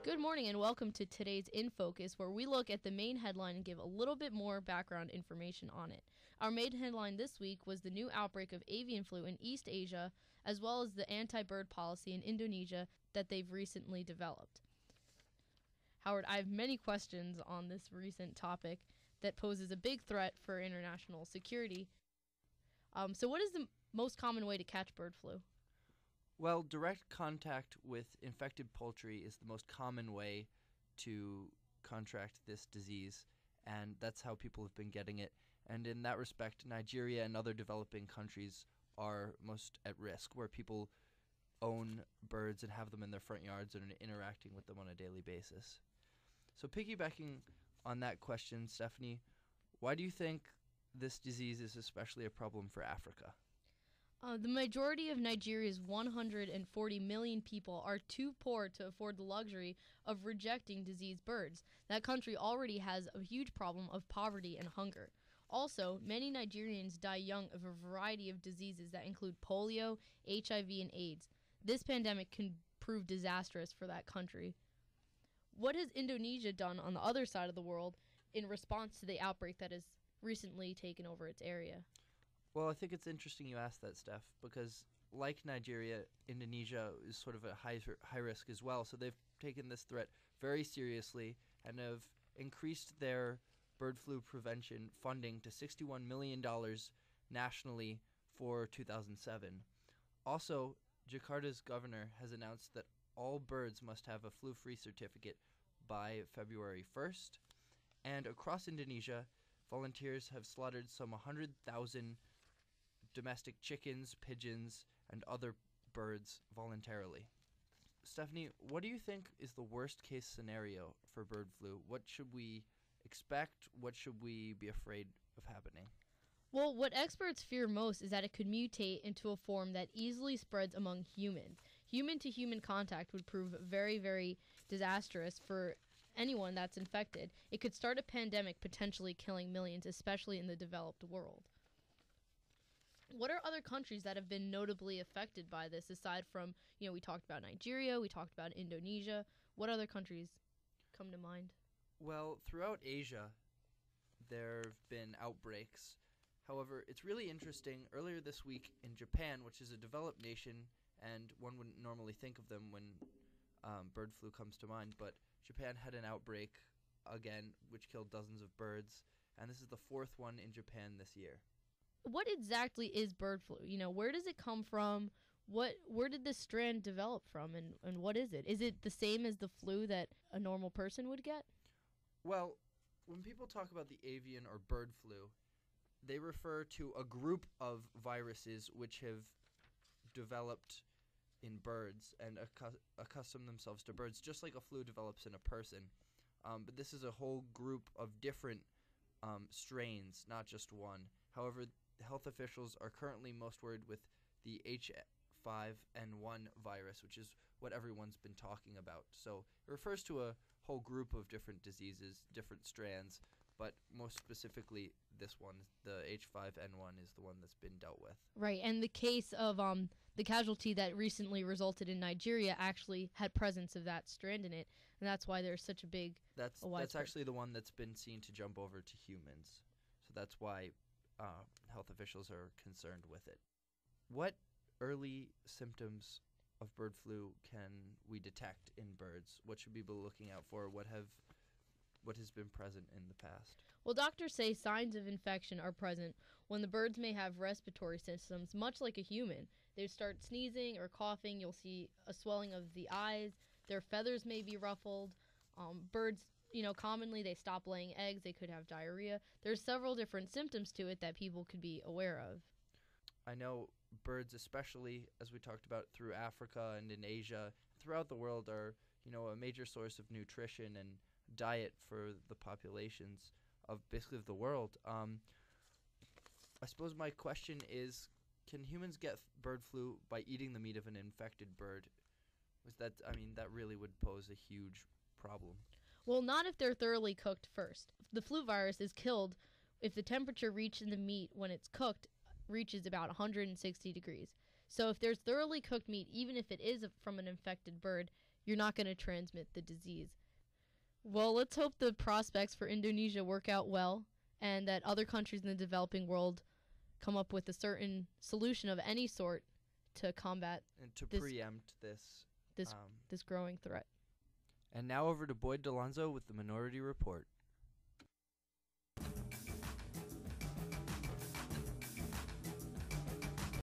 Good morning and welcome to today's In Focus, where we look at the main headline and give a little bit more background information on it. Our main headline this week was the new outbreak of avian flu in East Asia, as well as the anti-bird policy in Indonesia that they've recently developed. Howard, I have many questions on this recent topic that poses a big threat for international security. So what is the most common way to catch bird flu? Well, direct contact with infected poultry is the most common way to contract this disease, and that's how people have been getting it. And in that respect, Nigeria and other developing countries are most at risk, where people own birds and have them in their front yards and are interacting with them on a daily basis. So piggybacking on that question, Stephanie, why do you think this disease is especially a problem for Africa? The majority of Nigeria's 140 million people are too poor to afford the luxury of rejecting diseased birds. That country already has a huge problem of poverty and hunger. Also, many Nigerians die young of a variety of diseases that include polio, HIV, and AIDS. This pandemic can prove disastrous for that country. What has Indonesia done on the other side of the world in response to the outbreak that has recently taken over its area? Well, I think it's interesting you asked that, Steph, because like Nigeria, Indonesia is sort of a high risk as well. So they've taken this threat very seriously and have increased their bird flu prevention funding to $61 million nationally for 2007. Also, Jakarta's governor has announced that all birds must have a flu-free certificate by February 1st. And across Indonesia, volunteers have slaughtered some 100,000 domestic chickens, pigeons, and other birds voluntarily. Stephanie, what do you think is the worst case scenario for bird flu? What should we expect? What should we be afraid of happening? Well, what experts fear most is that it could mutate into a form that easily spreads among humans. Human-to-human contact would prove very, very disastrous for anyone that's infected. It could start a pandemic, potentially killing millions, especially in the developed world. What are other countries that have been notably affected by this, aside from, we talked about Nigeria, we talked about Indonesia. What other countries come to mind? Well, throughout Asia, there have been outbreaks. However, it's really interesting. Earlier this week in Japan, which is a developed nation, and one wouldn't normally think of them when bird flu comes to mind, but Japan had an outbreak again, which killed dozens of birds, and this is the fourth one in Japan this year. What exactly is bird flu? Where does it come from? Where did this strand develop from, and what is it? Is it the same as the flu that a normal person would get? Well, when people talk about the avian or bird flu, they refer to a group of viruses which have developed in birds and accustom themselves to birds, just like a flu develops in a person. But this is a whole group of different strains, not just one. However, health officials are currently most worried with the H5N1 virus, which is what everyone's been talking about. So it refers to a whole group of different diseases, different strands, but most specifically this one, the H5N1, is the one that's been dealt with. Right, and the case of the casualty that recently resulted in Nigeria actually had presence of that strand in it, and that's why there's such a big That's actually the one that's been seen to jump over to humans. So that's why health officials are concerned with it. What early symptoms of bird flu can we detect in birds? What should we be looking out for? What has been present in the past? Well, doctors say signs of infection are present when the birds may have respiratory systems, much like a human. They start sneezing or coughing. You'll see a swelling of the eyes. Their feathers may be ruffled. Birds, commonly they stop laying eggs. They could have diarrhea. There's several different symptoms to it that people could be aware of. I know birds, especially as we talked about through Africa and in Asia, throughout the world, are a major source of nutrition and diet for the populations of basically of the world. I suppose my question is, can humans get bird flu by eating the meat of an infected bird? That really would pose a huge problem. Well, not if they're thoroughly cooked first. The flu virus is killed if the temperature reached in the meat when it's cooked reaches about 160 degrees. So if there's thoroughly cooked meat, even if it is from an infected bird, you're not going to transmit the disease. Well, let's hope the prospects for Indonesia work out well and that other countries in the developing world come up with a certain solution of any sort to combat and to preempt this growing threat. And now over to Boyd Delonzo with the Minority Report.